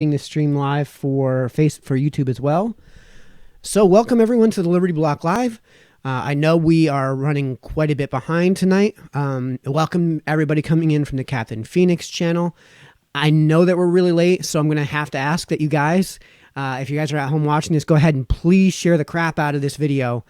This stream live for YouTube as well. So welcome everyone to the Liberty Block Live. I know we are running quite a bit behind tonight. Welcome everybody coming in from the Captain Phoenix channel. I know that we're really late, so I'm going to have to ask that you guys, if you guys are at home watching this, go ahead and please share the crap out of this video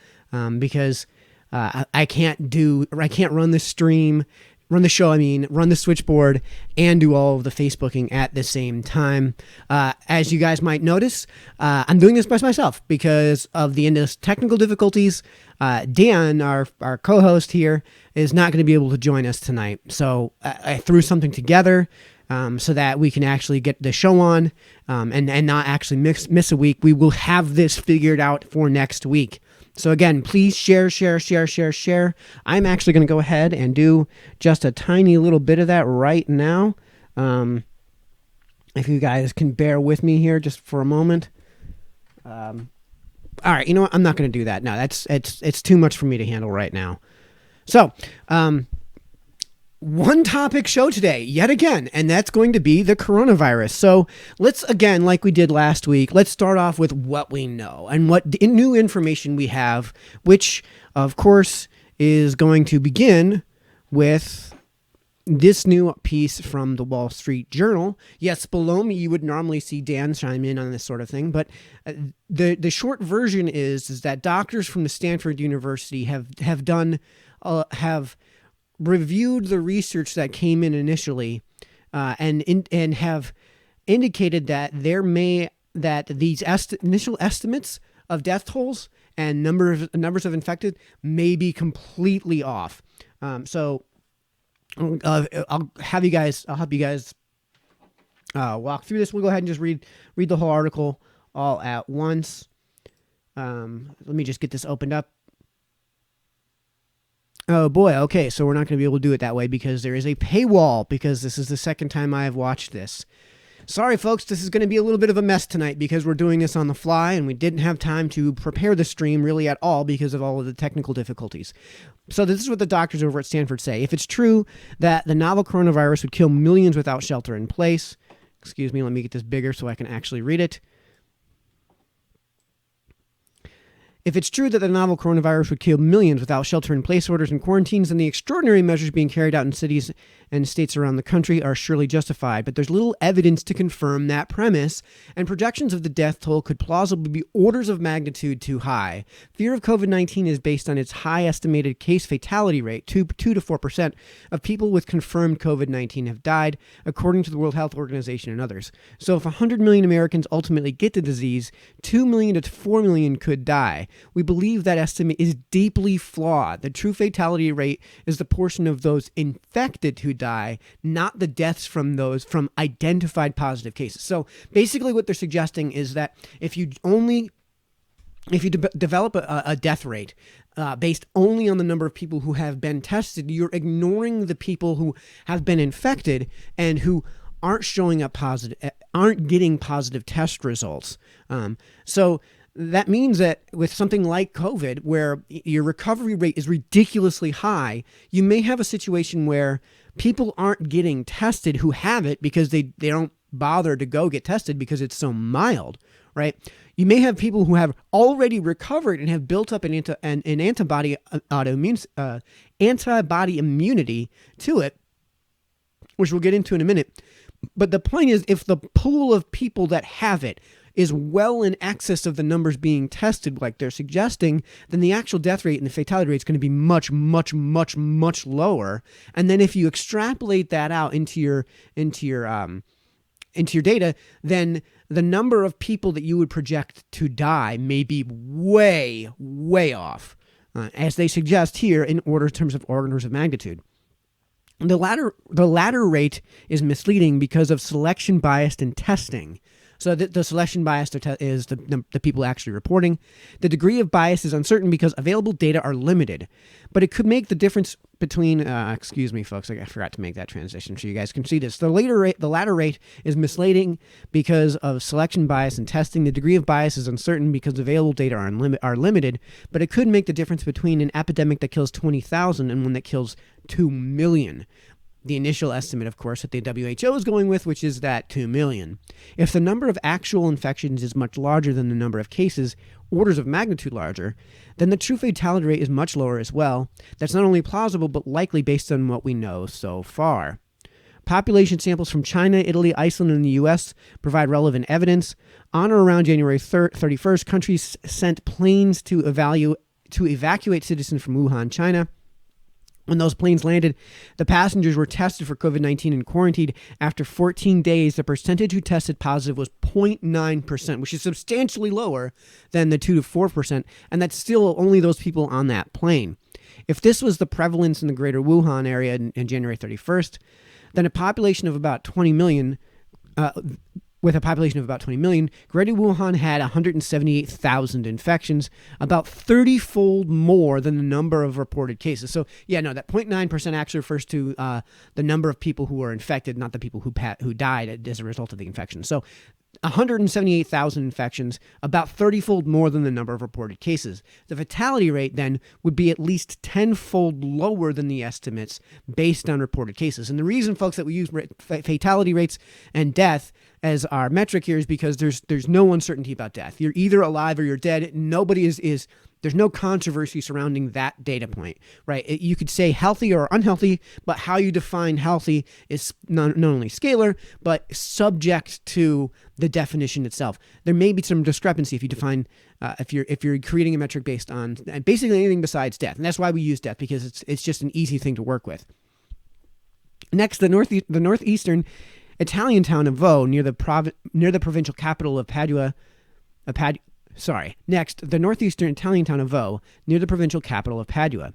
because I can't run the stream, run the show, run the switchboard, and do all of the Facebooking at the same time. As you guys might notice, I'm doing this by myself because of the endless technical difficulties. Dan, our co-host here, is not going to be able to join us tonight. So I threw something together so that we can actually get the show on and not actually miss a week. We will have this figured out for next week. So again, please share. I'm actually going to go ahead and do just a tiny little bit of that right now. If you guys can bear with me here just for a moment. All right, you know what? I'm not going to do that. No, it's too much for me to handle right now. So, one topic show today, yet again, and that's going to be the coronavirus. So let's, again, like we did last week, let's start off with what we know and what new information we have, which, of course, is going to begin with this new piece from the Wall Street Journal. Yes, below me, you would normally see Dan chime in on this sort of thing, but the short version is that doctors from the Stanford University have reviewed the research that came in initially, and have indicated that these initial estimates of death tolls and numbers of infected may be completely off. So I'll help you guys walk through this. We'll go ahead and just read the whole article all at once. Let me just get this opened up. Oh boy, okay, so we're not going to be able to do it that way because there is a paywall, because this is the second time I have watched this. Sorry folks, this is going to be a little bit of a mess tonight because we're doing this on the fly and we didn't have time to prepare the stream really at all because of all of the technical difficulties. So this is what the doctors over at Stanford say. If it's true that the novel coronavirus would kill millions without shelter in place, excuse me, let me get this bigger so I can actually read it. If it's true that the novel coronavirus would kill millions without shelter-in-place orders and quarantines, then the extraordinary measures being carried out in cities and states around the country are surely justified. But there's little evidence to confirm that premise, and projections of the death toll could plausibly be orders of magnitude too high. Fear of COVID-19 is based on its high estimated case fatality rate. 2 to 4% of people with confirmed COVID-19 have died, according to the World Health Organization and others. So if 100 million Americans ultimately get the disease, 2 million to 4 million could die. We believe that estimate is deeply flawed. The true fatality rate is the portion of those infected who die, not the deaths from identified positive cases. So basically what they're suggesting is that if you develop a death rate based only on the number of people who have been tested, you're ignoring the people who have been infected and who aren't showing up positive, aren't getting positive test results. So that means that with something like COVID, where your recovery rate is ridiculously high, you may have a situation where people aren't getting tested who have it because they don't bother to go get tested because it's so mild, right? You may have people who have already recovered and have built up an antibody immunity to it, which we'll get into in a minute. But the point is, if the pool of people that have it is well in excess of the numbers being tested like they're suggesting, then the actual death rate and the fatality rate is going to be much, much, much, much lower. And then if you extrapolate that out into your data, then the number of people that you would project to die may be way, way off, as they suggest here in terms of orders of magnitude. The latter rate is misleading because of selection bias in testing. So the selection bias is the people actually reporting. The degree of bias is uncertain because available data are limited, but it could make the difference between, excuse me, folks, I forgot to make that transition so you guys can see this. The latter rate is misleading because of selection bias in testing. The degree of bias is uncertain because available data are limited, but it could make the difference between an epidemic that kills 20,000 and one that kills 2 million. the initial estimate, of course, that the WHO is going with, which is that 2 million. If the number of actual infections is much larger than the number of cases, orders of magnitude larger, then the true fatality rate is much lower as well. That's not only plausible, but likely based on what we know so far. Population samples from China, Italy, Iceland, and the U.S. provide relevant evidence. On or around January 31st, countries sent planes to evacuate citizens from Wuhan, China. When those planes landed, the passengers were tested for COVID-19 and quarantined. After 14 days, the percentage who tested positive was 0.9%, which is substantially lower than the 2 to 4%, and that's still only those people on that plane. If this was the prevalence in the greater Wuhan area in January 31st, then a population of about 20 million, with a population of about 20 million, Greater Wuhan had 178,000 infections, about 30-fold more than the number of reported cases. So, yeah, no, that 0.9% actually refers to the number of people who were infected, not the people who died as a result of the infection. So 178,000 infections, about 30-fold more than the number of reported cases. The fatality rate then would be at least 10-fold lower than the estimates based on reported cases. And the reason, folks, that we use fatality rates and death as our metric here is because there's no uncertainty about death. You're either alive or you're dead. Nobody is there's no controversy surrounding that data point, right? You could say healthy or unhealthy, but how you define healthy is not only scalar, but subject to the definition itself. There may be some discrepancy if you define, if you're creating a metric based on basically anything besides death. And that's why we use death, because it's just an easy thing to work with. Next, the northeastern Italian town of Vo, near the provincial capital of Padua. Next, the northeastern Italian town of Vo, near the provincial capital of Padua.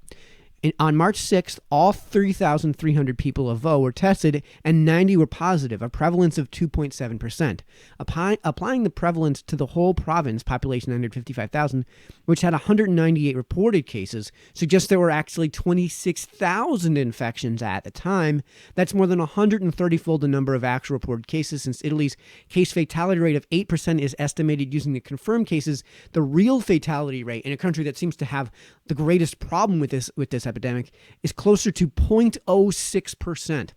On March 6th, all 3,300 people of Vo were tested and 90 were positive, a prevalence of 2.7%. Applying the prevalence to the whole province, population 955,000, which had 198 reported cases, suggests there were actually 26,000 infections at the time. That's more than 130-fold the number of actual reported cases, since Italy's case fatality rate of 8% is estimated using the confirmed cases. The real fatality rate in a country that seems to have the greatest problem with this epidemic is closer to 0.06%.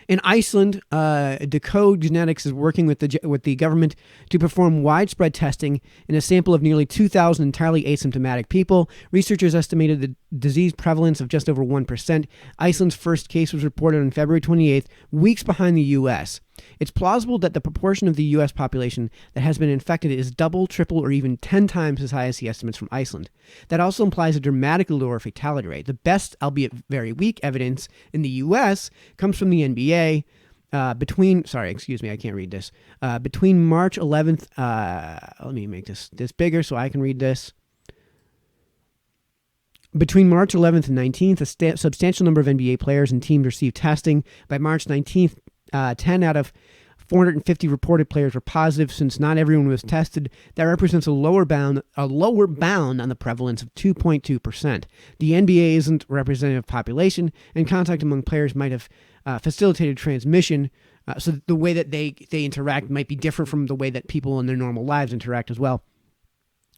In Iceland, Decode Genetics is working with the government to perform widespread testing in a sample of nearly 2,000 entirely asymptomatic people. Researchers estimated the disease prevalence of just over 1%. Iceland's first case was reported on February 28th, weeks behind the U.S. It's plausible that the proportion of the U.S. population that has been infected is double, triple, or even 10 times as high as the estimates from Iceland. That also implies a dramatically lower fatality rate. The best, albeit very weak, evidence in the U.S. comes from the NBA. Between March 11th, let me make this bigger so I can read this. Between March 11th and 19th, a substantial number of NBA players and teams received testing. By March 19th, 10 out of 450 reported players were positive. Since not everyone was tested, that represents a lower bound on the prevalence of 2.2%. The NBA isn't representative population, and contact among players might have facilitated transmission. So the way that they interact might be different from the way that people in their normal lives interact as well.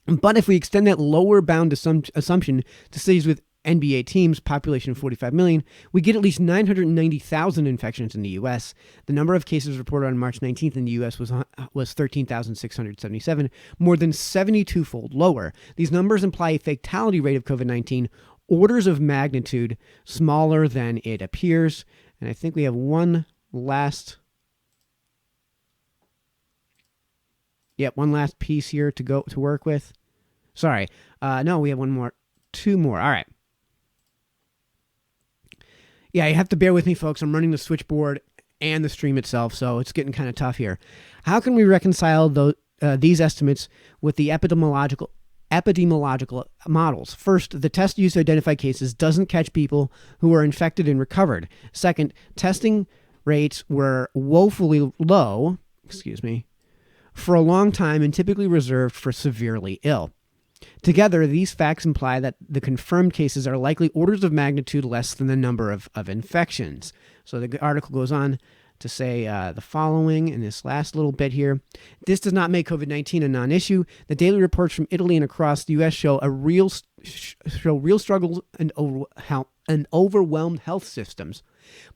But if we extend that lower bound assumption to cities with NBA teams, population of 45 million, we get at least 990,000 infections in the U.S. The number of cases reported on March 19th in the U.S. was 13,677, more than 72-fold lower. These numbers imply a fatality rate of COVID-19 orders of magnitude smaller than it appears. And I think we have one last piece here to work with. Sorry. No, we have two more. All right. Yeah, you have to bear with me, folks. I'm running the switchboard and the stream itself, so it's getting kind of tough here. How can we reconcile these estimates with the epidemiological models? First, the test used to identify cases doesn't catch people who are infected and recovered. Second, testing rates were woefully low, for a long time and typically reserved for severely ill. Together, these facts imply that the confirmed cases are likely orders of magnitude less than the number of infections. So the article goes on to say the following in this last little bit here. This does not make COVID-19 a non-issue. The daily reports from Italy and across the U.S. show real struggles and overwhelmed health systems.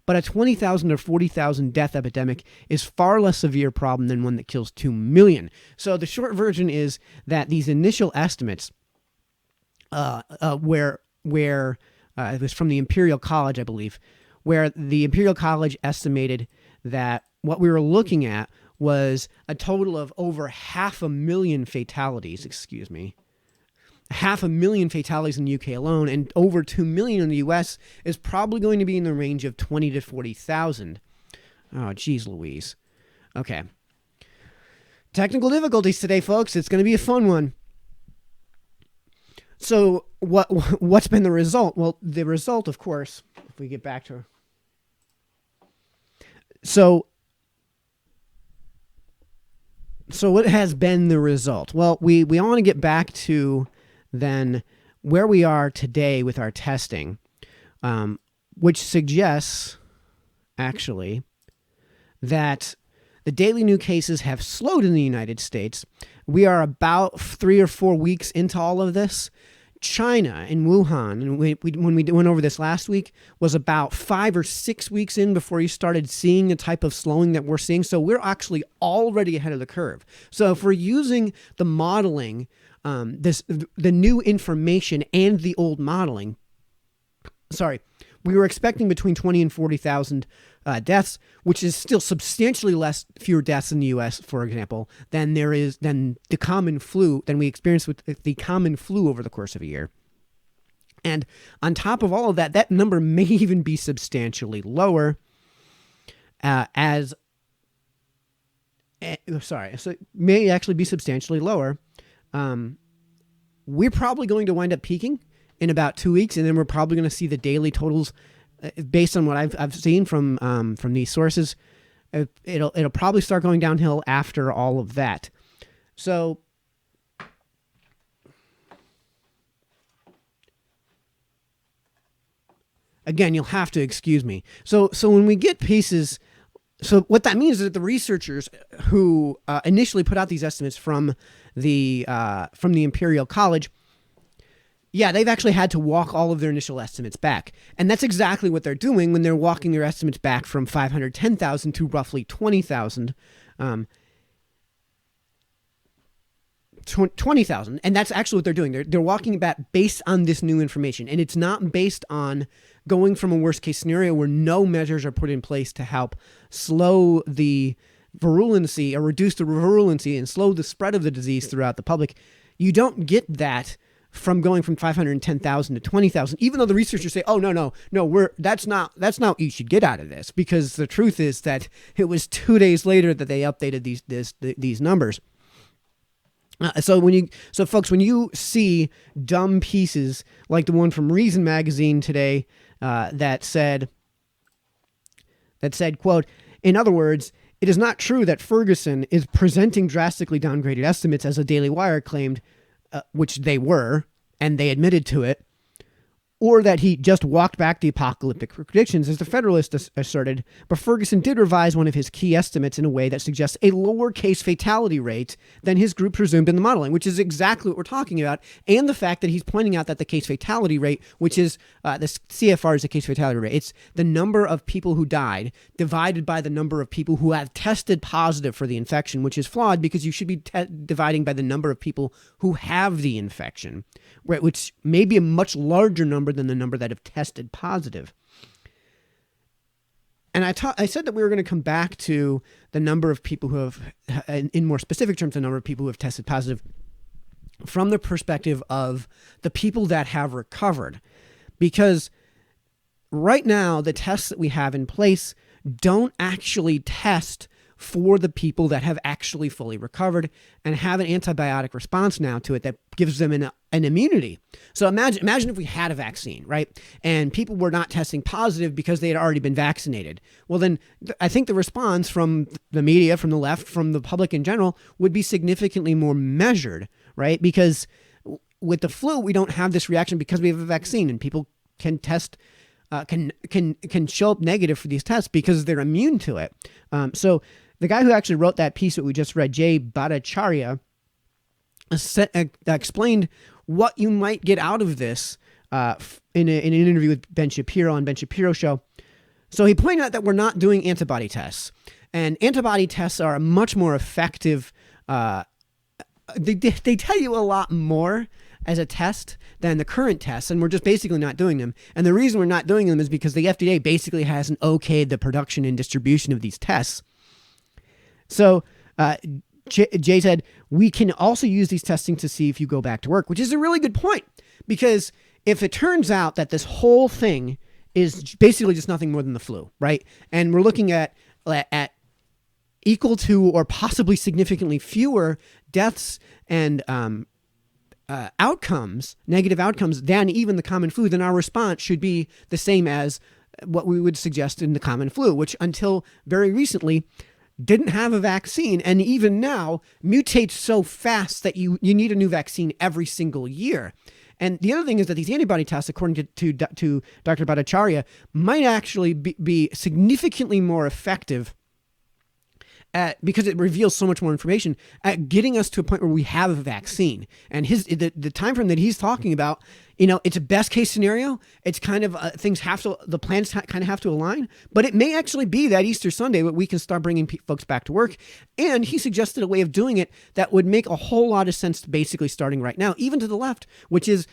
But a 20,000 or 40,000 death epidemic is far less severe problem than one that kills 2 million. So the short version is that these initial estimates, where it was from the Imperial College, I believe, where the Imperial College estimated that what we were looking at was a total of over 500,000 fatalities, 500,000 fatalities in the UK alone, and over 2 million in the US is probably going to be in the range of 20 to 40,000. Oh, geez Louise. Okay. Technical difficulties today, folks. It's going to be a fun one. So what's been the result? Well, the result, of course, if we get back to... So what has been the result? Well, we want to get back to then where we are today with our testing, which suggests, actually, that the daily new cases have slowed in the United States. We are about 3 or 4 weeks into all of this. China in Wuhan, and when we went over this last week, was about 5 or 6 weeks in before you started seeing the type of slowing that we're seeing. So we're actually already ahead of the curve. So if we're using the modeling, the new information and the old modeling, we were expecting between 20 and 40,000 deaths, which is still substantially fewer deaths in the U.S., for example, than the common flu, than we experienced with the common flu over the course of a year. And on top of all of that, that number may even be substantially lower, so it may actually be substantially lower. We're probably going to wind up peaking in about 2 weeks, and then we're probably going to see the daily totals, based on what I've seen from these sources. It'll probably start going downhill after all of that. So again, you'll have to excuse me. So when we get pieces, so what that means is that the researchers who initially put out these estimates from the Imperial College, yeah, they've actually had to walk all of their initial estimates back. And that's exactly what they're doing when they're walking their estimates back from 510,000 to roughly 20,000. 20,000. And that's actually what they're doing. They're walking it back based on this new information. And it's not based on going from a worst case scenario where no measures are put in place to help slow the virulency or reduce the virulency and slow the spread of the disease throughout the public. You don't get that from going from 510,000 to 20,000, even though the researchers say, oh, no, that's not what you should get out of this, because the truth is that it was 2 days later that they updated these numbers. So folks, when you see dumb pieces like the one from Reason Magazine today, that said, quote, in other words, it is not true that Ferguson is presenting drastically downgraded estimates as a Daily Wire claimed, which they were, and they admitted to it, or that he just walked back the apocalyptic predictions, as the Federalist asserted, but Ferguson did revise one of his key estimates in a way that suggests a lower case fatality rate than his group presumed in the modeling, which is exactly what we're talking about, and the fact that he's pointing out that the case fatality rate, which is the CFR is the case fatality rate, it's the number of people who died divided by the number of people who have tested positive for the infection, which is flawed because you should be dividing by the number of people who have the infection, right, which may be a much larger number than the number that have tested positive. And I said that we were going to come back to the number of people who have, in more specific terms, the number of people who have tested positive from the perspective of the people that have recovered. Because right now, the tests that we have in place don't actually test for the people that have actually fully recovered and have an antibiotic response now to it that gives them an immunity. So imagine if we had a vaccine, right? And people were not testing positive because they had already been vaccinated. Well, then I think the response from the media, from the left, from the public in general would be significantly more measured, right? Because with the flu, we don't have this reaction because we have a vaccine and people can test can show up negative for these tests because they're immune to it. So the guy who actually wrote that piece that we just read, Jay Bhattacharya, explained what you might get out of this in an interview with Ben Shapiro on Ben Shapiro Show. So he pointed out that we're not doing antibody tests, and antibody tests are a much more effective. They tell you a lot more as a test than the current tests, and we're just basically not doing them. And the reason we're not doing them is because the FDA basically hasn't okayed the production and distribution of these tests. So Jay said, we can also use these testing to see if you go back to work, which is a really good point, because if it turns out that this whole thing is basically just nothing more than the flu, right? And we're looking at equal to or possibly significantly fewer deaths and outcomes, negative outcomes, than even the common flu, then our response should be the same as what we would suggest in the common flu, which until very recently didn't have a vaccine, and even now mutates so fast that you need a new vaccine every single year. And the other thing is that these antibody tests, according to Dr. Bhattacharya, might actually be significantly more effective because it reveals so much more information at getting us to a point where we have a vaccine. And the time frame that he's talking about, it's a best case scenario. It's kind of the plans kind of have to align, but it may actually be that Easter Sunday that we can start bringing folks back to work. And he suggested a way of doing it that would make a whole lot of sense, basically starting right now, even to the left, which is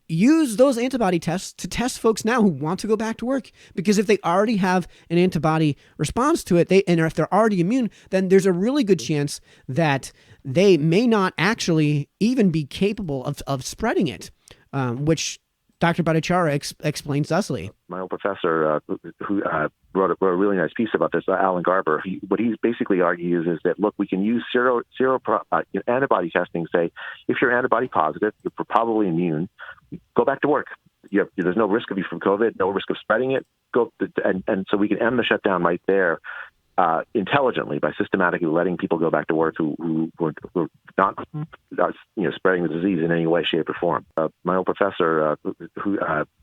use those antibody tests to test folks now who want to go back to work, because if they already have an antibody response to it, and if they're already immune, then there's a really good chance that they may not actually even be capable of spreading it, which Dr. Bhattacharya explains thusly. My old professor, who wrote a really nice piece about this, Alan Garber, what he basically argues is that, look, we can use antibody testing, say, if you're antibody positive, you're probably immune, go back to work. There's no risk of you from COVID, no risk of spreading it. And so we can end the shutdown right there intelligently by systematically letting people go back to work who were not spreading the disease in any way, shape, or form. My old professor, who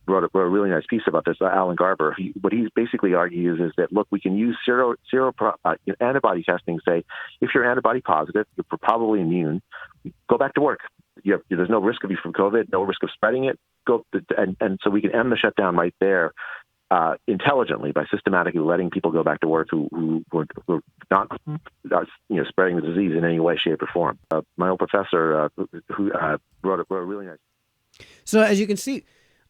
wrote a really nice piece about this, Alan Garber, what he basically argues is that, look, we can use antibody testing, say, if you're antibody positive, you're probably immune, go back to work. There's no risk of you from COVID, no risk of spreading it. And so we can end the shutdown right there intelligently by systematically letting people go back to work who were not spreading the disease in any way, shape, or form. My old professor, who wrote a really nice. So as you can see,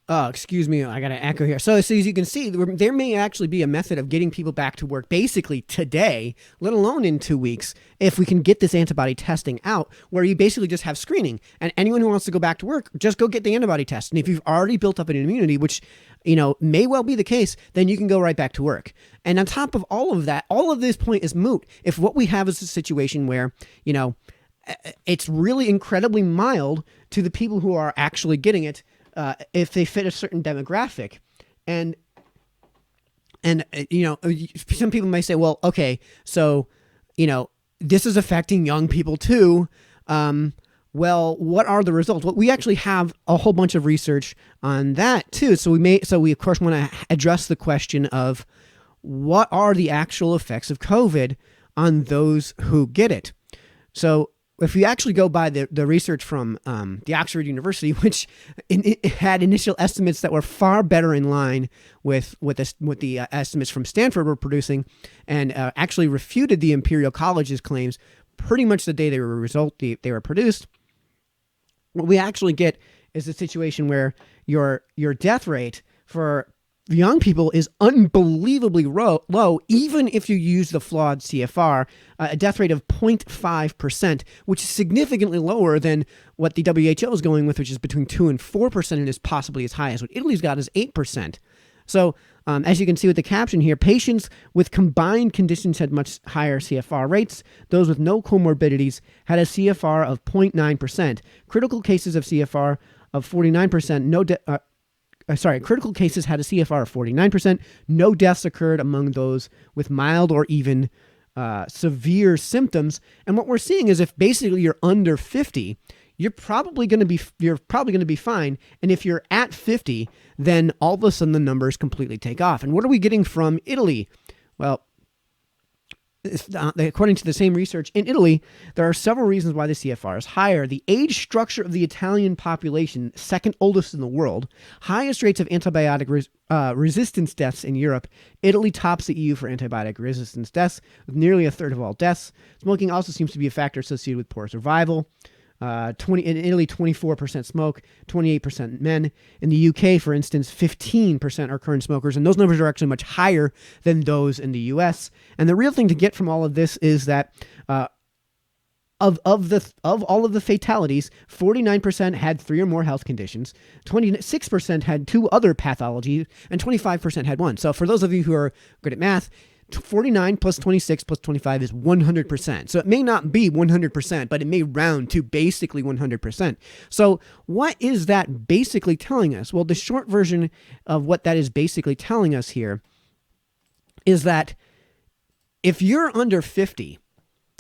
excuse me, I got an echo here. So as you can see, there may actually be a method of getting people back to work basically today, let alone in 2 weeks, if we can get this antibody testing out, where you basically just have screening. And anyone who wants to go back to work, just go get the antibody test. And if you've already built up an immunity, which may well be the case, then you can go right back to work. And on top of all of that, all of this point is moot if what we have is a situation where, it's really incredibly mild to the people who are actually getting it, if they fit a certain demographic. And some people may say, well, okay, so, this is affecting young people too. Well, what are the results? Well, we actually have a whole bunch of research on that too. So we of course want to address the question of what are the actual effects of COVID on those who get it. So if you actually go by the research from the Oxford University, which had initial estimates that were far better in line with the estimates from Stanford were producing, and actually refuted the Imperial College's claims pretty much the day they were produced, what we actually get is a situation where your death rate for young people is unbelievably low, even if you use the flawed CFR, a death rate of 0.5%, which is significantly lower than what the WHO is going with, which is between 2 and 4%, and is possibly as high as what Italy's got is 8%. So as you can see with the caption here, patients with combined conditions had much higher CFR rates. Those with no comorbidities had a CFR of 0.9%. Critical cases of CFR of 49%. Critical cases had a CFR of 49%. No deaths occurred among those with mild or even severe symptoms. And what we're seeing is if basically you're under 50, you're probably going to be fine. And if you're at 50, then all of a sudden the numbers completely take off. And what are we getting from Italy? Well, according to the same research in Italy, there are several reasons why the CFR is higher. The age structure of the Italian population, second oldest in the world, highest rates of antibiotic resistance deaths in Europe. Italy tops the EU for antibiotic resistance deaths, with nearly a third of all deaths. Smoking also seems to be a factor associated with poor survival. In Italy, 24% smoke, 28% men. In the UK, for instance, 15% are current smokers, and those numbers are actually much higher than those in the US. And the real thing to get from all of this is that of all of the fatalities, 49% had 3 or more health conditions, 26% had 2 other pathologies, and 25% had 1. So for those of you who are good at math, 49 plus 26 plus 25 is 100%. So it may not be 100%, but it may round to basically 100%. So what is that basically telling us? Well, the short version of what that is basically telling us here is that if you're under 50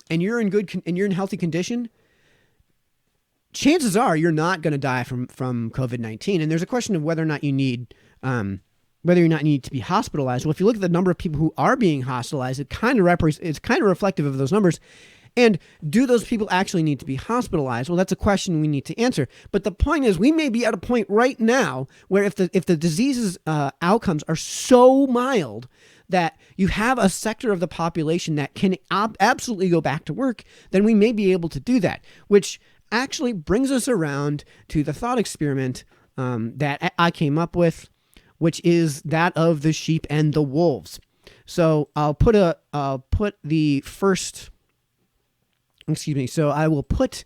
and you're in healthy condition, chances are you're not going to die from COVID-19. And there's a question of whether or not you need to be hospitalized. Well, if you look at the number of people who are being hospitalized, it's kind of reflective of those numbers. And do those people actually need to be hospitalized? Well, that's a question we need to answer. But the point is, we may be at a point right now where if the disease's outcomes are so mild that you have a sector of the population that can absolutely go back to work, then we may be able to do that, which actually brings us around to the thought experiment that I came up with, which is that of the sheep and the wolves. So I will put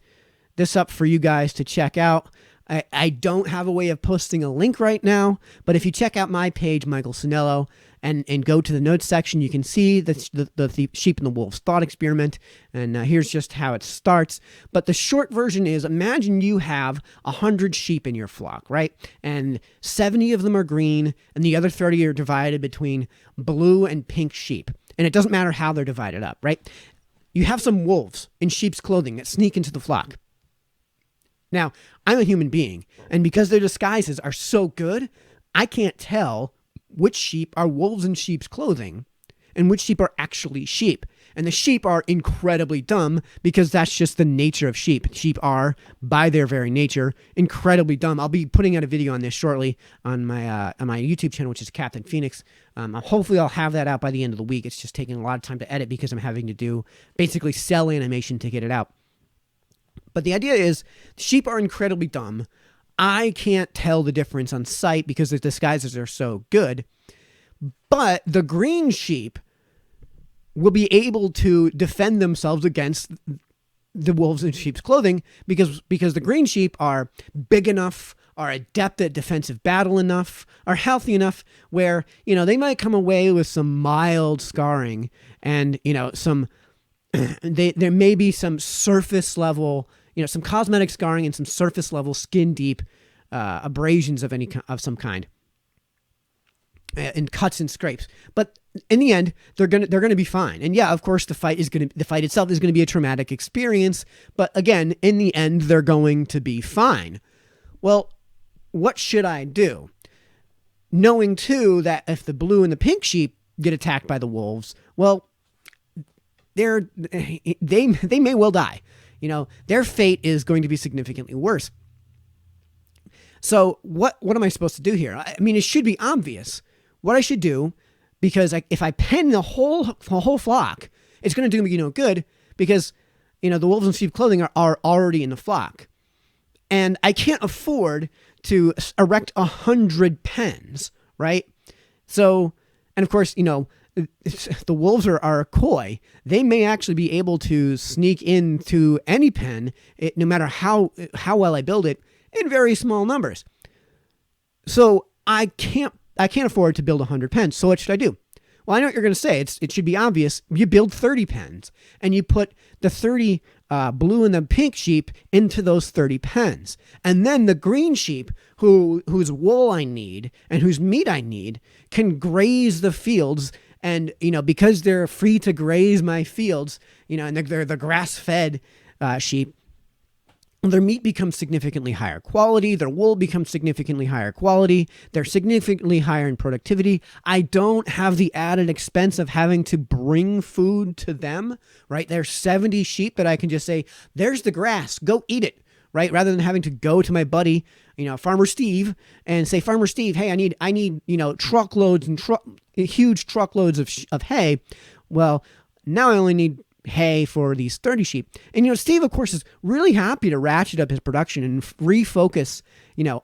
this up for you guys to check out. I don't have a way of posting a link right now, but if you check out my page, Michael Sinello, and go to the notes section, you can see the sheep and the wolves thought experiment. And here's just how it starts. But the short version is, imagine you have 100 sheep in your flock, right? And 70 of them are green, and the other 30 are divided between blue and pink sheep. And it doesn't matter how they're divided up, right? You have some wolves in sheep's clothing that sneak into the flock. Now, I'm a human being, and because their disguises are so good, I can't tell which sheep are wolves in sheep's clothing and which sheep are actually sheep. And the sheep are incredibly dumb because that's just the nature of sheep. Sheep are, by their very nature, incredibly dumb. I'll be putting out a video on this shortly on my YouTube channel, which is Captain Phoenix. Hopefully I'll have that out by the end of the week. It's just taking a lot of time to edit because I'm having to do basically cell animation to get it out. But the idea is sheep are incredibly dumb. I can't tell the difference on sight because the disguises are so good. But the green sheep will be able to defend themselves against the wolves in sheep's clothing because the green sheep are big enough, are adept at defensive battle enough, are healthy enough where, they might come away with some mild scarring and, there may be some surface level, some cosmetic scarring and some surface level skin deep abrasions of some kind, and cuts and scrapes. But in the end, they're gonna be fine. And yeah, of course, the fight itself is gonna be a traumatic experience. But again, in the end, they're going to be fine. Well, what should I do? Knowing too that if the blue and the pink sheep get attacked by the wolves, well, they may well die. Their fate is going to be significantly worse. So what am I supposed to do here? I mean, it should be obvious what I should do, because if I pen the whole flock, it's going to do me no good because, the wolves in sheep clothing are already in the flock. And I can't afford to erect 100 pens, right? So, and of course, the wolves are coy. They may actually be able to sneak into any pen, no matter how well I build it, in very small numbers. So I can't afford to build 100 pens. So what should I do? Well, I know what you're going to say. It should be obvious. You build 30 pens, and you put the 30 blue and the pink sheep into those 30 pens. And then the green sheep, whose wool I need and whose meat I need, can graze the fields. And, because they're free to graze my fields, and they're the grass-fed sheep, their meat becomes significantly higher quality. Their wool becomes significantly higher quality. They're significantly higher in productivity. I don't have the added expense of having to bring food to them, right? There's 70 sheep that I can just say, there's the grass, go eat it, right? Rather than having to go to my buddy, Farmer Steve, and say, Farmer Steve, hey, I need, truckloads and huge truckloads of hay. Well, now I only need hay for these 30 sheep. And, Steve, of course, is really happy to ratchet up his production and refocus,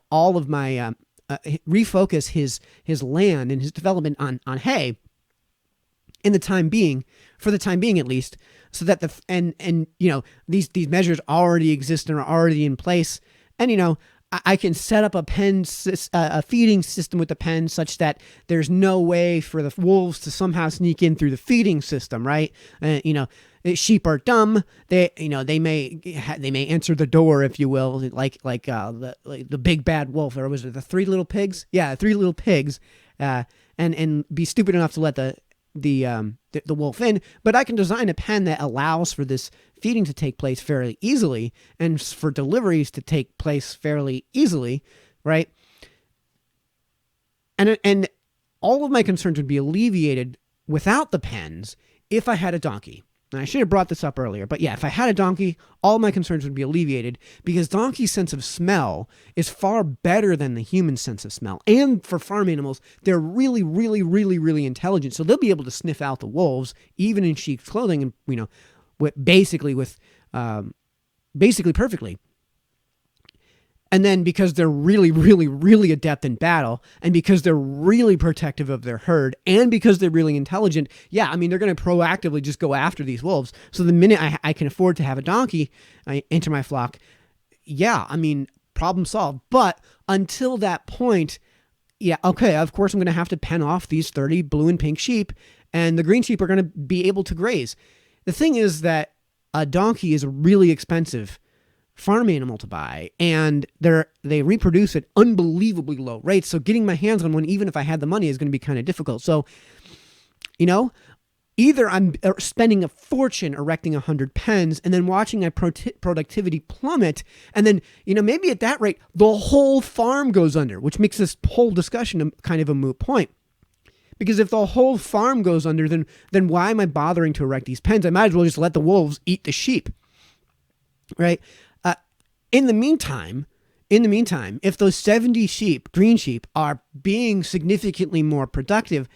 all of my, refocus his land and his development on hay for the time being at least, so that these measures already exist and are already in place. And, I can set up a feeding system with the pen such that there's no way for the wolves to somehow sneak in through the feeding system, right? Sheep are dumb. They may answer the door, if you will, like the big bad wolf, or was it the three little pigs? Yeah, three little pigs, and be stupid enough to let the wolf in. But I can design a pen that allows for this feeding to take place fairly easily and for deliveries to take place fairly easily, right? And all of my concerns would be alleviated without the pens if I had a donkey. And I should have brought this up earlier, but yeah, if I had a donkey, all my concerns would be alleviated, because donkey's sense of smell is far better than the human sense of smell. And for farm animals, they're really, really, really, really intelligent. So they'll be able to sniff out the wolves, even in sheep's clothing, and, basically perfectly. And then because they're really, really, really adept in battle, and because they're really protective of their herd, and because they're really intelligent, they're going to proactively just go after these wolves. So the minute I can afford to have a donkey enter my flock, problem solved. But until that point, of course I'm going to have to pen off these 30 blue and pink sheep, and the green sheep are going to be able to graze. The thing is that a donkey is really expensive farm animal to buy, and they reproduce at unbelievably low rates. So getting my hands on one, even if I had the money, is going to be kind of difficult. So, either I'm spending a fortune erecting 100 pens and then watching my productivity plummet, and then, maybe at that rate, the whole farm goes under, which makes this whole discussion kind of a moot point. Because if the whole farm goes under, then why am I bothering to erect these pens? I might as well just let the wolves eat the sheep, right? In the meantime, if those 70 sheep, green sheep, are being significantly more productive,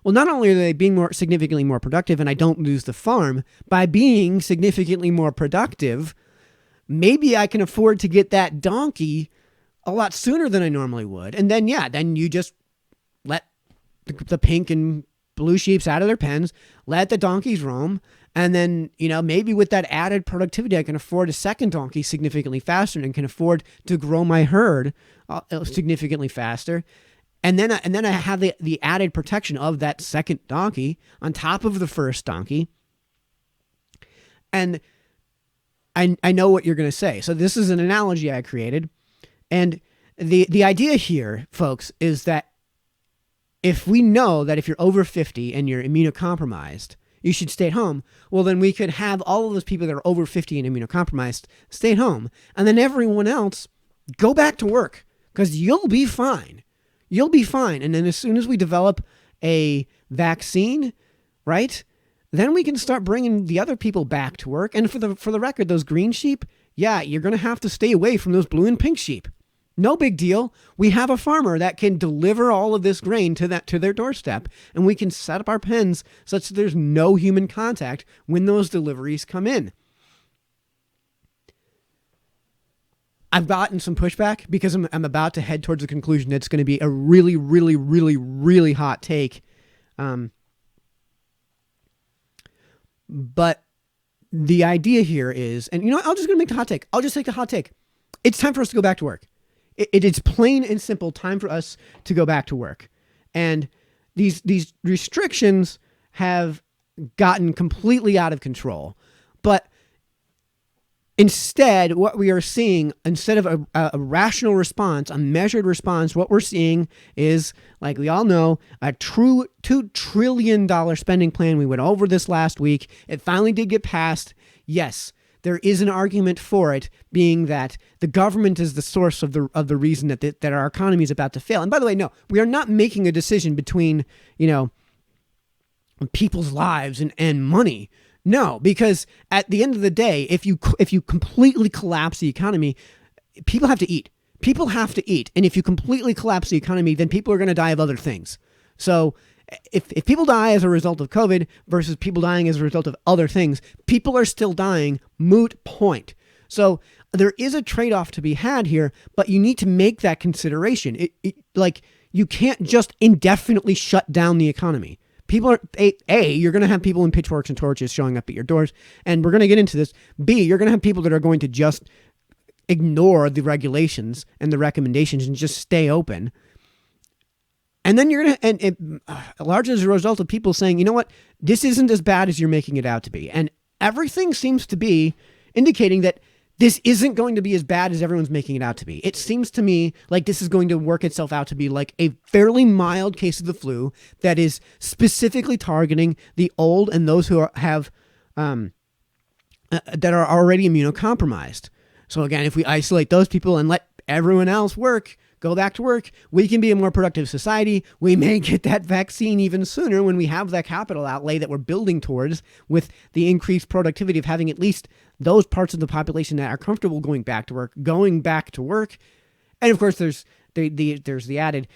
well, not only are they being significantly more productive, and I don't lose the farm, by being significantly more productive, maybe I can afford to get that donkey a lot sooner than I normally would. And then, then you just let the pink and blue sheeps out of their pens, let the donkeys roam, and then, maybe with that added productivity, I can afford a second donkey significantly faster and can afford to grow my herd significantly faster. And then I have the added protection of that second donkey on top of the first donkey. And I know what you're going to say. So this is an analogy I created. And the idea here, folks, is that if we know that if you're over 50 and you're immunocompromised, you should stay at home, well, then we could have all of those people that are over 50 and immunocompromised stay at home. And then everyone else go back to work, because you'll be fine. You'll be fine. And then as soon as we develop a vaccine, right, then we can start bringing the other people back to work. And for the record, those green sheep, you're going to have to stay away from those blue and pink sheep. No big deal. We have a farmer that can deliver all of this grain to their doorstep, and we can set up our pens such that there's no human contact when those deliveries come in. I've gotten some pushback because I'm about to head towards a conclusion that's going to be a really, really, really, really hot take. But the idea here is, and I'm just going to make the hot take. I'll just take the hot take. It's time for us to go back to work. It's plain and simple time for us to go back to work. And these restrictions have gotten completely out of control. But instead, what we are seeing, instead of a rational response, a measured response, what we're seeing is, like we all know, a true $2 trillion spending plan. We went over this last week. It finally did get passed. Yes, there is an argument for it, being that the government is the source of the reason that our economy is about to fail. And by the way, no, we are not making a decision between, people's lives and money. No, because at the end of the day, if you completely collapse the economy, people have to eat. People have to eat. And if you completely collapse the economy, then people are going to die of other things. So if people die as a result of COVID versus people dying as a result of other things, people are still dying, moot point. So there is a trade-off to be had here, but you need to make that consideration. Like, you can't just indefinitely shut down the economy. People are, you're going to have people in pitchforks and torches showing up at your doors, and we're going to get into this. B, you're going to have people that are going to just ignore the regulations and the recommendations and just stay open. And then you're going to, and largely as a result of people saying, you know what, this isn't as bad as you're making it out to be. And everything seems to be indicating that this isn't going to be as bad as everyone's making it out to be. It seems to me like this is going to work itself out to be like a fairly mild case of the flu that is specifically targeting the old and those who have that are already immunocompromised. So again, if we isolate those people and let everyone else go back to work, we can be a more productive society. We may get that vaccine even sooner when we have that capital outlay that we're building towards, with the increased productivity of having at least those parts of the population that are comfortable going back to work. And of course, there's the added,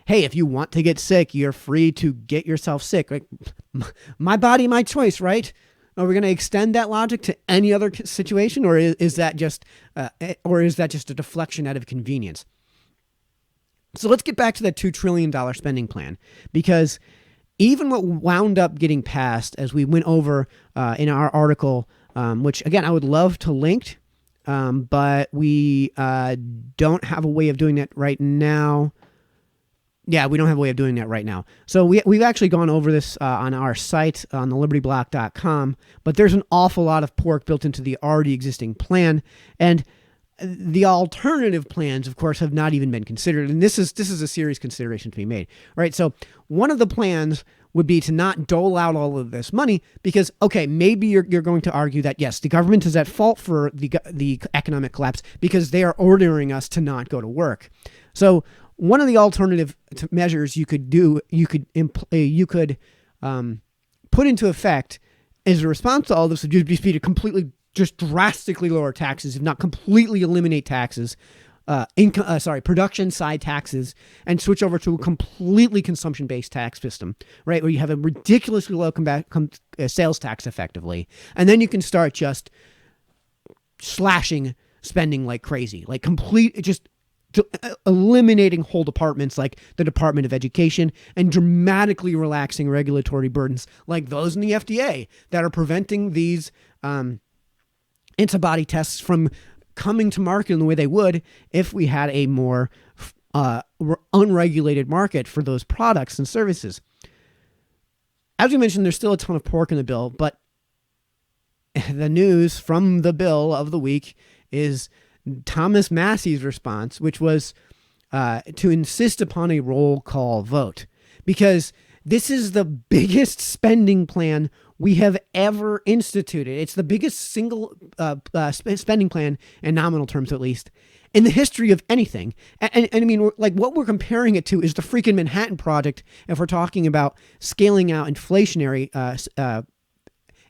hey, if you want to get sick, you're free to get yourself sick. Like, my body, my choice, right? Are we going to extend that logic to any other situation, or is that just a deflection out of convenience? So let's get back to that $2 trillion spending plan, because even what wound up getting passed, as we went over in our article, which again I would love to link, but we don't have a way of doing that right now. Yeah, we don't have a way of doing that right now. So we've actually gone over this on our site on thelibertyblock.com, but there's an awful lot of pork built into the already existing plan, and the alternative plans, of course, have not even been considered. And this is a serious consideration to be made, right? So one of the plans would be to not dole out all of this money because, okay, maybe you're going to argue that, yes, the government is at fault for the economic collapse because they are ordering us to not go to work. So one of the alternative measures you could put into effect as a response to all this would just be to completely, just drastically lower taxes, if not completely eliminate taxes, production side taxes, and switch over to a completely consumption-based tax system, right? Where you have a ridiculously low sales tax effectively. And then you can start just slashing spending like crazy, like eliminating whole departments like the Department of Education and dramatically relaxing regulatory burdens like those in the FDA that are preventing these antibody tests from coming to market in the way they would if we had a more unregulated market for those products and services. As we mentioned, there's still a ton of pork in the bill, but the news from the bill of the week is Thomas Massey's response, which was to insist upon a roll call vote, because this is the biggest spending plan we have ever instituted. It's the biggest single spending plan, in nominal terms at least, in the history of anything. And I mean, like, what we're comparing it to is the freaking Manhattan Project if we're talking about scaling out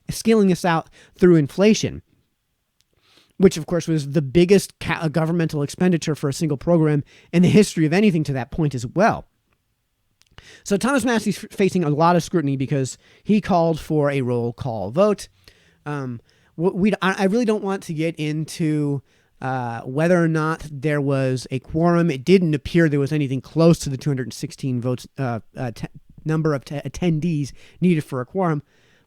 scaling this out through inflation, which of course was the biggest governmental expenditure for a single program in the history of anything to that point as well. So Thomas Massey's facing a lot of scrutiny because he called for a roll call vote. I really don't want to get into whether or not there was a quorum. It didn't appear there was anything close to the 216 votes number of attendees needed for a quorum.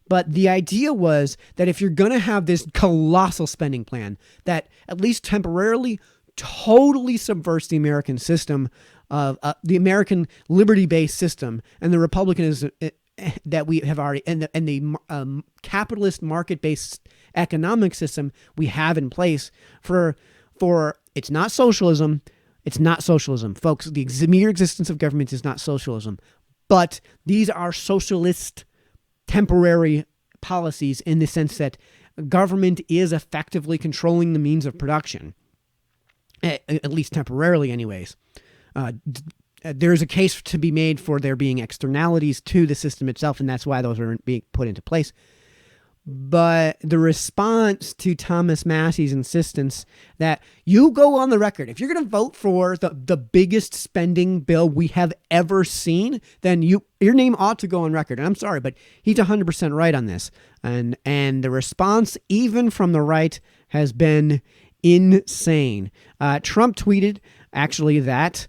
But the idea was that if you're going to have this colossal spending plan that at least temporarily totally subverts the American system of the American liberty-based system and the republicanism that we have already, and the capitalist market-based economic system we have in place for it's not socialism. It's not socialism, folks. The mere existence of government is not socialism, but these are socialist temporary policies in the sense that government is effectively controlling the means of production, at least temporarily anyways. There's a case to be made for there being externalities to the system itself, and that's why those are being put into place. But the response to Thomas Massey's insistence that you go on the record, if you're going to vote for the biggest spending bill we have ever seen, then your name ought to go on record. And I'm sorry, but he's 100% right on this. And the response, even from the right, has been insane. Trump tweeted, actually, that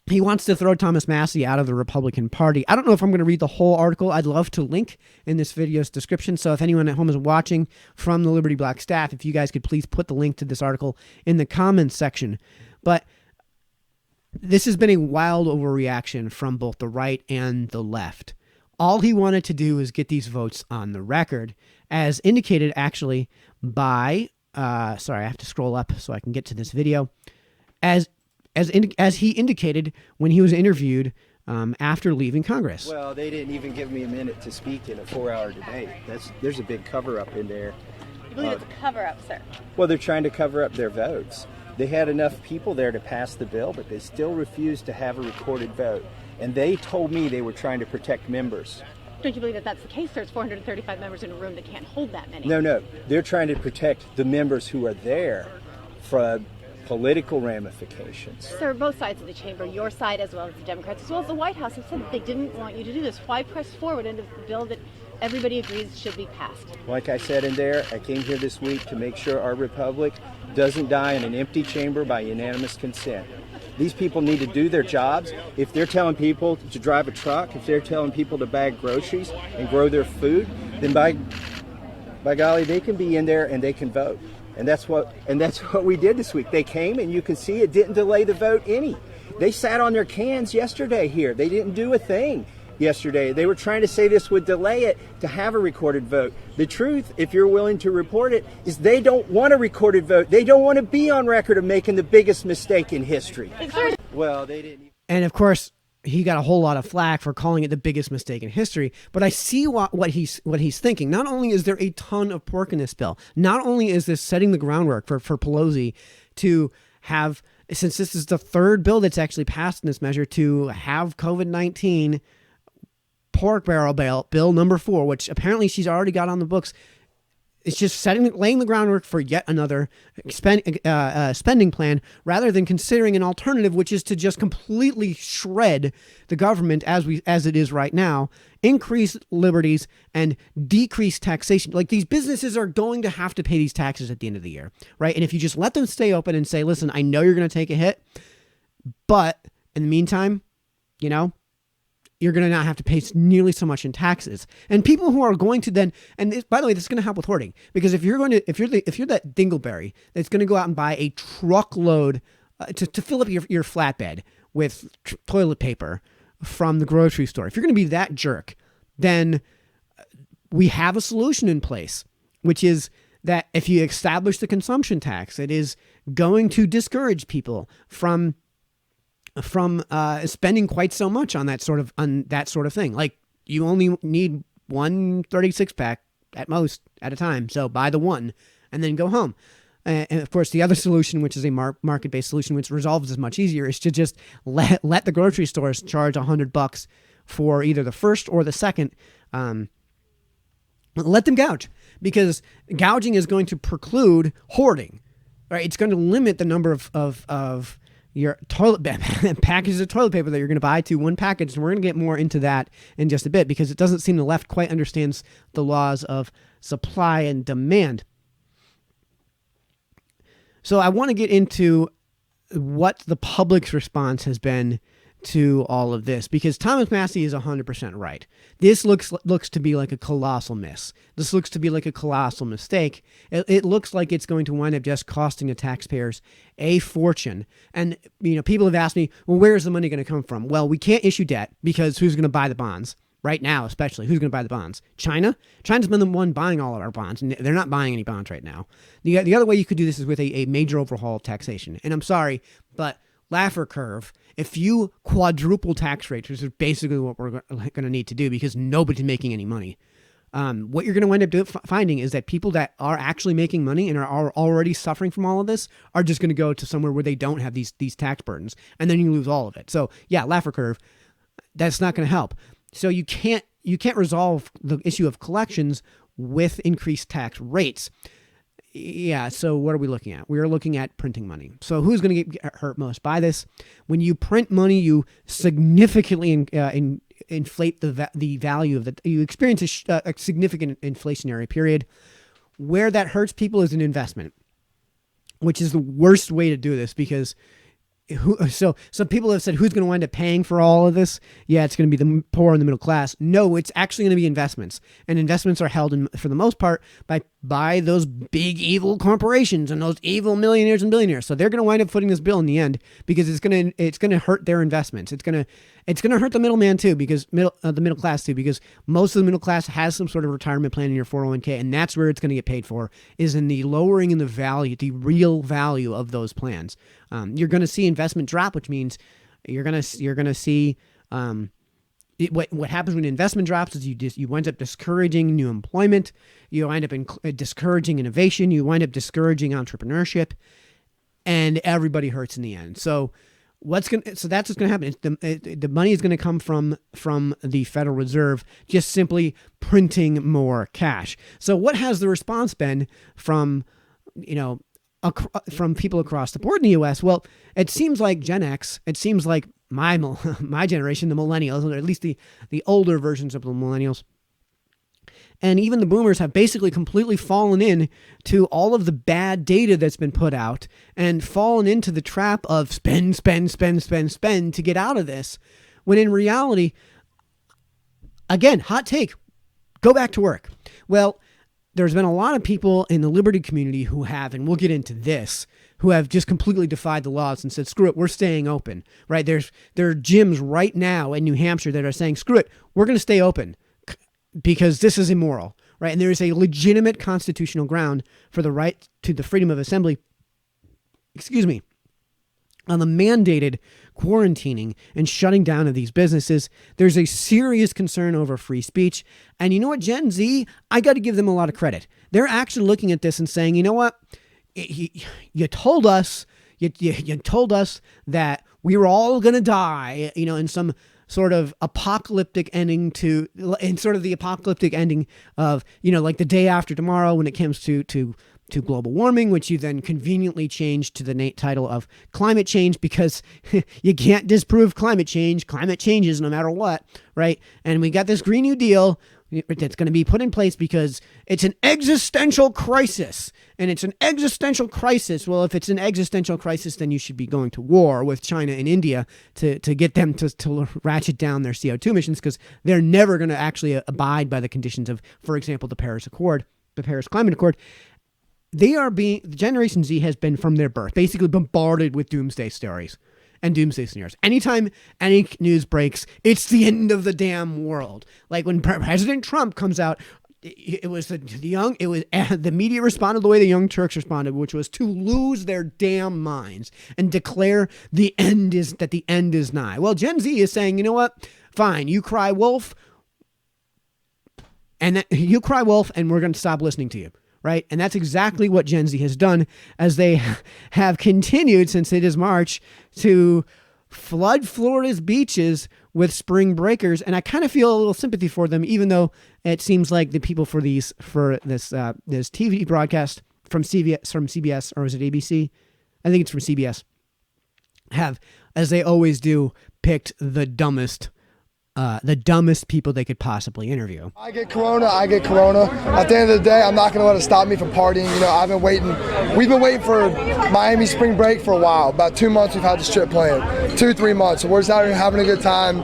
he wants to throw Thomas Massey out of the Republican Party. I don't know if I'm going to read the whole article. I'd love to link in this video's description. So if anyone at home is watching from the Liberty Black staff, if you guys could please put the link to this article in the comments section. But this has been a wild overreaction from both the right and the left. All he wanted to do is get these votes on the record, as indicated actually by, sorry, I have to scroll up so I can get to this video, as he indicated when he was interviewed after leaving Congress. Well, they didn't even give me a minute to speak in a 4-hour debate. There's a big cover-up in there. You believe it's a cover-up, sir? Well, they're trying to cover up their votes. They had enough people there to pass the bill, but they still refused to have a recorded vote. And they told me they were trying to protect members. Don't you believe that that's the case? There's 435 members in a room that can't hold that many. No. They're trying to protect the members who are there from political ramifications. Sir, both sides of the chamber, your side as well as the Democrats, as well as the White House, have said that they didn't want you to do this. Why press forward into the bill that everybody agrees should be passed? Like I said in there, I came here this week to make sure our republic doesn't die in an empty chamber by unanimous consent. These people need to do their jobs. If they're telling people to drive a truck, if they're telling people to bag groceries and grow their food, then by golly, they can be in there and they can vote. And that's what we did this week. They came, and you can see it didn't delay the vote any. They sat on their cans yesterday here. They didn't do a thing yesterday. They were trying to say this would delay it to have a recorded vote. The truth, if you're willing to report it, is they don't want a recorded vote. They don't want to be on record of making the biggest mistake in history. Well, they didn't. And of course, he got a whole lot of flack for calling it the biggest mistake in history. But I see what he's thinking. Not only is there a ton of pork in this bill, not only is this setting the groundwork for Pelosi to have, since this is the third bill that's actually passed in this measure, to have COVID-19 pork barrel bill number 4, which apparently she's already got on the books. It's just laying the groundwork for yet another spending plan, rather than considering an alternative, which is to just completely shred the government as it is right now, increase liberties and decrease taxation. Like, these businesses are going to have to pay these taxes at the end of the year, right? And if you just let them stay open and say, listen, I know you're going to take a hit, but in the meantime, you're going to not have to pay nearly so much in taxes. And people who are going to then, and by the way, this is going to help with hoarding, because if you're that dingleberry that's going to go out and buy a truckload to fill up your flatbed with toilet paper from the grocery store, if you're going to be that jerk, then we have a solution in place, which is that if you establish the consumption tax, it is going to discourage people from spending quite so much on that sort of thing. Like, you only need one 36-pack at most at a time, so buy the one and then go home. And of course, the other solution, which is a market-based solution, which resolves this much easier, is to just let the grocery stores charge $100 for either the first or the second. Let them gouge, because gouging is going to preclude hoarding. Right? It's going to limit the number of your packages of toilet paper that you're going to buy to one package. And we're going to get more into that in just a bit, because it doesn't seem the left quite understands the laws of supply and demand. So I want to get into what the public's response has been to all of this, because Thomas Massey is 100% right. This looks to be like a colossal miss. This looks to be like a colossal mistake. It looks like it's going to wind up just costing the taxpayers a fortune. And people have asked me, well, where is the money going to come from? Well, we can't issue debt, because who's going to buy the bonds? Right now, especially, who's going to buy the bonds? China? China's been the one buying all of our bonds, and they're not buying any bonds right now. The other way you could do this is with a major overhaul of taxation. And I'm sorry, but Laffer curve, if you quadruple tax rates, which is basically what we're going to need to do, because nobody's making any money, what you're going to wind up finding is that people that are actually making money and are already suffering from all of this are just going to go to somewhere where they don't have these tax burdens, and then you lose all of it. So yeah, Laffer curve, that's not going to help. So you can't resolve the issue of collections with increased tax rates. Yeah, so what are we looking at? We are looking at printing money. So who's going to get hurt most by this? When you print money, you significantly inflate the value of you experience a significant inflationary period. Where that hurts people is an investment, which is the worst way to do this because so people have said, who's going to wind up paying for all of this? Yeah, it's going to be the poor and the middle class. No, it's actually going to be investments, and investments are held for the most part by those big evil corporations and those evil millionaires and billionaires. So they're going to wind up footing this bill in the end because it's going to hurt their investments. It's going to hurt the middleman too, because the middle class too, because most of the middle class has some sort of retirement plan in your 401k, and that's where it's going to get paid for, is in the lowering in the value, the real value of those plans. You're going to see investment drop, which means you're going to see what happens when investment drops is you wind up discouraging new employment. You wind up discouraging innovation. You wind up discouraging entrepreneurship, and everybody hurts in the end. So that's what's going to happen. The money is going to come from the Federal Reserve, just simply printing more cash. So what has the response been from people across the board in the U.S.? Well, it seems like Gen X, it seems like my generation, the millennials, or at least the older versions of the millennials, and even the boomers have basically completely fallen in to all of the bad data that's been put out and fallen into the trap of spend to get out of this, when in reality, again, hot take, go back to work. Well, there's been a lot of people in the liberty community who have, and we'll get into this, who have just completely defied the laws and said, screw it, we're staying open, right? There are gyms right now in New Hampshire that are saying, screw it, we're going to stay open because this is immoral, right? And there is a legitimate constitutional ground for the right to the freedom of assembly, on the mandated quarantining and shutting down of these businesses. There's a serious concern over free speech. And you know what, Gen Z, I got to give them a lot of credit. They're actually looking at this and saying, you know what, you told us that we were all going to die, in some sort of apocalyptic ending of, like the day after tomorrow when it comes to global warming, which you then conveniently changed to the title of climate change because you can't disprove climate change. Climate changes no matter what, right? And we got this Green New Deal that's going to be put in place because it's an existential crisis. And it's an existential crisis. Well, if it's an existential crisis, then you should be going to war with China and India to get them to ratchet down their CO2 emissions, because they're never going to actually abide by the conditions of, for example, the Paris Climate Accord. Generation Z has been from their birth basically bombarded with doomsday stories and doomsday scenarios. Anytime any news breaks, it's the end of the damn world. Like when President Trump comes out, it was the media responded the way the Young Turks responded, which was to lose their damn minds and declare the end is nigh. Well, Gen Z is saying, you know what? Fine, you cry wolf, and we're going to stop listening to you. Right? And that's exactly what Gen Z has done, as they have continued since it is March to flood Florida's beaches with spring breakers. And I kind of feel a little sympathy for them, even though it seems like the people for this TV broadcast from CBS, or is it ABC? I think it's from CBS, have, as they always do, picked the dumbest people they could possibly interview. I get corona. At the end of the day, I'm not going to let it stop me from partying. We've been waiting for Miami spring break for a while. About 2 months we've had this trip planned. 2-3 months. So we're just out here having a good time.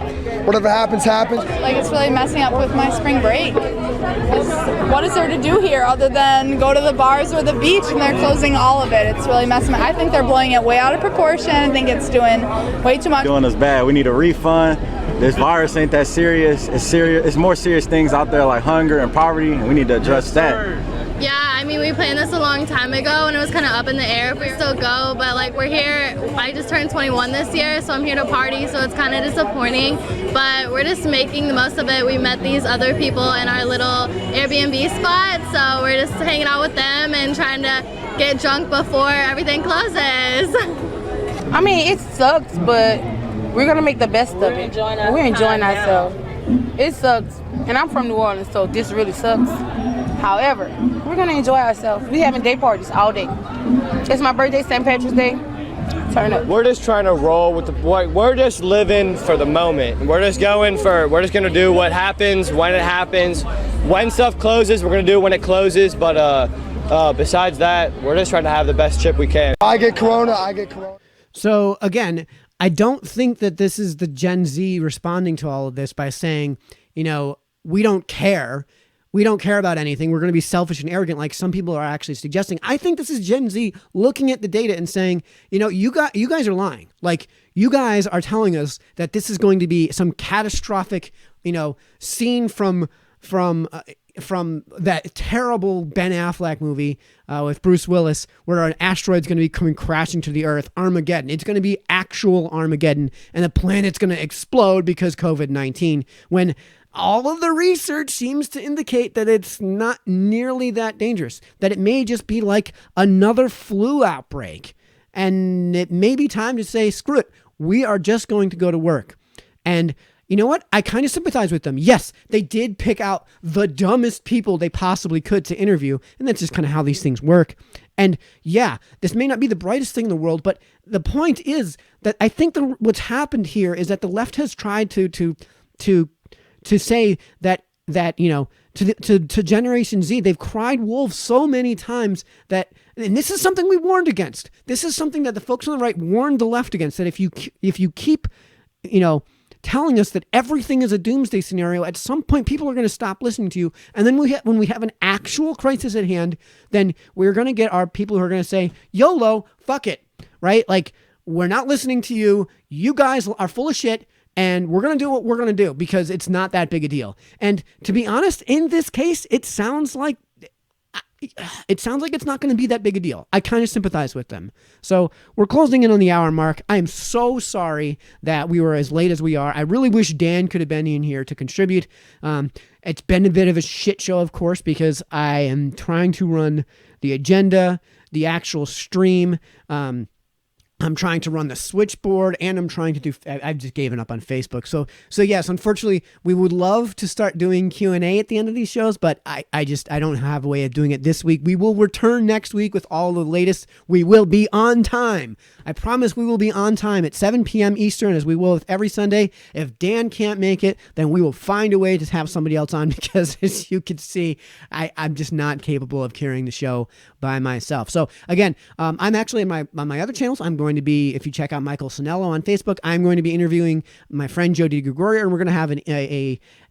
Whatever happens, happens. Like, it's really messing up with my spring break. What is there to do here other than go to the bars or the beach, and they're closing all of it? It's really messing up. I think they're blowing it way out of proportion. I think it's doing way too much. Doing us bad. We need a refund. This virus ain't that serious. It's serious. It's more serious things out there like hunger and poverty, and we need to address that. Yeah, I mean, we planned this a long time ago and it was kind of up in the air if we still go, but like we're here, I just turned 21 this year, so I'm here to party, so it's kind of disappointing, but we're just making the most of it. We met these other people in our little Airbnb spot, so we're just hanging out with them and trying to get drunk before everything closes. I mean, it sucks, but we're gonna make the best of it. We're enjoying ourselves. It sucks, and I'm from New Orleans, so this really sucks. However, we're gonna enjoy ourselves. We having day parties all day. It's my birthday, St. Patrick's Day. Turn up. We're just trying to roll with the boy. We're just living for the moment. We're just gonna do what happens when it happens. When stuff closes, we're gonna do it when it closes. But besides that, we're just trying to have the best trip we can. I get Corona. So again, I don't think that this is the Gen Z responding to all of this by saying, you know, we don't care. We don't care about anything. We're going to be selfish and arrogant like some people are actually suggesting. I think this is Gen Z looking at the data and saying, you know, you guys are lying. Like, you guys are telling us that this is going to be some catastrophic, you know, scene from that terrible Ben Affleck movie with Bruce Willis, where an asteroid's going to be coming crashing to the Earth, Armageddon. It's going to be actual Armageddon, and the planet's going to explode because COVID-19, when all of the research seems to indicate that it's not nearly that dangerous, that it may just be like another flu outbreak. And it may be time to say, screw it, we are just going to go to work. And you know what? I kind of sympathize with them. Yes, they did pick out the dumbest people they possibly could to interview, and that's just kind of how these things work. And yeah, this may not be the brightest thing in the world, but the point is that I think what's happened here is that the left has tried to say that you know, to Generation Z, they've cried wolf so many times that, and this is something we warned against. This is something that the folks on the right warned the left against, that if you keep, you know, telling us that everything is a doomsday scenario, at some point people are going to stop listening to you. And then when we have an actual crisis at hand, then we're going to get our people who are going to say, YOLO, fuck it, right? Like, we're not listening to you. You guys are full of shit. And we're going to do what we're going to do because it's not that big a deal. And to be honest, in this case, it sounds like it's not going to be that big a deal. I kind of sympathize with them. So we're closing in on the hour mark. I am so sorry that we were as late as we are. I really wish Dan could have been in here to contribute. It's been a bit of a shit show, of course, because I am trying to run the agenda, the actual stream. I'm trying to run the switchboard, and I'm trying to do, I've just given up on Facebook. So yes, unfortunately, we would love to start doing Q&A at the end of these shows, but I don't have a way of doing it this week. We will return next week with all the latest. We will be on time. I promise we will be on time at 7 p.m. Eastern, as we will with every Sunday. If Dan can't make it, then we will find a way to have somebody else on, because as you can see, I'm just not capable of carrying the show by myself. So again, I'm actually on my other channels. I'm going to be, if you check out Michael Sinello on Facebook, I'm going to be interviewing my friend Jody Gregorio, and we're going to have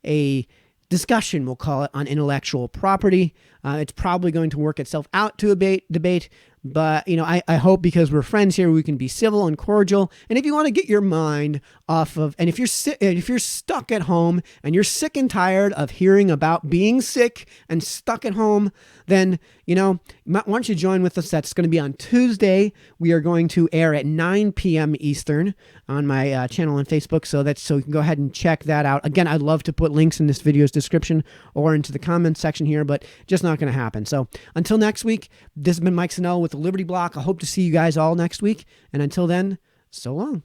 a discussion, we'll call it, on intellectual property. It's probably going to work itself out to a debate, but you know, I hope, because we're friends here, we can be civil and cordial. And if you want to get your mind off of, and if you're stuck at home and you're sick and tired of hearing about being sick and stuck at home, then you know, why don't you join with us? That's going to be on Tuesday. We are going to air at 9 p.m. Eastern on my channel on Facebook. So you can go ahead and check that out. Again, I'd love to put links in this video's description or into the comments section here, but just not going to happen. So until next week, this has been Mike Sinell with the Liberty Block. I hope to see you guys all next week. And until then, so long.